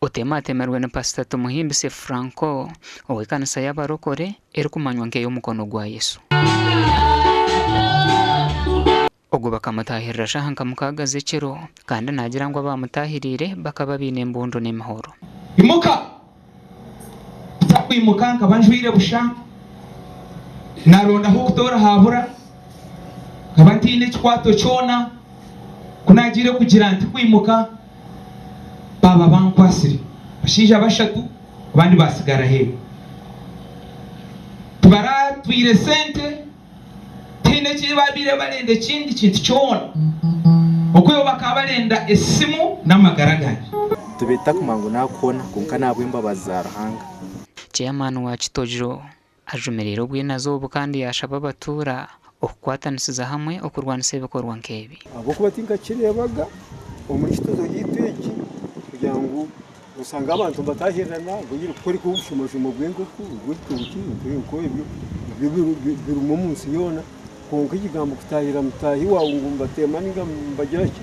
Otematemerwe na Pastor Tumuhimbise Franco owekanisa y'abarokore erikumanywa nk'ey'omukono gwa Yesu. Ogwo bakamutahirira shahanka mukaga z'ekiro kandi nagira ngo abamutahirire bakaba bine embundo n'emihoro. Imuka takwimuka nkaba njwire busha narondaho okutora habura nkaba ntiine ekikwato kyona kunagire kugira nti kwimuka baba bankwasire bashiija bashatu abandi basigara hehe tubara twire sente tiine kibabire barenda ekindi kintu kyona okweyo bakaba barenda esimu n'amagara ganje tubeta kumangu nakona konka nabwemba bazarahanga. Chairman wa Kitojo ajumerera obwinazo kandi yashaba abatura okukwatanisiza hamwe okurwanisa ibikorwa nk'ebi abo kubatinka kirebaga omuri Kitojo yiteki kugira ngo usanga abantu batahirana bugire kuri kubushomoshimo bw'enguku bw'ituki ko ibyo biru mu munsi yona konka ikigambo kutahira mutahi wawe ngumba tema ninga mbagira ki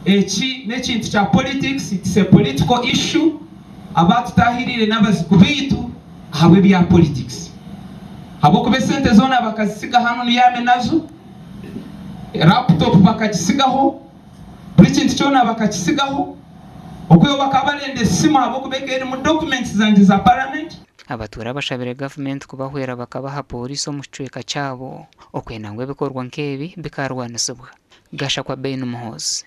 eki n'ekintu kya politics, it's a political issue abatutahirire n'abazikubitu hawe bya politics abo kube sente zona bakazisiga hano niyame nazo laptop bakagisigaho buri kintu cyona bakakisigaho okweyo bakabarende sima abo kubekere mu documents zanje za parliament. Abatura bashabire government kubahwera bakabaha polisi omucweka cyabo okwenda ngo ibikorwa nk'ebi bikarwanisibwa. Gasha kwa Beino Muhozi.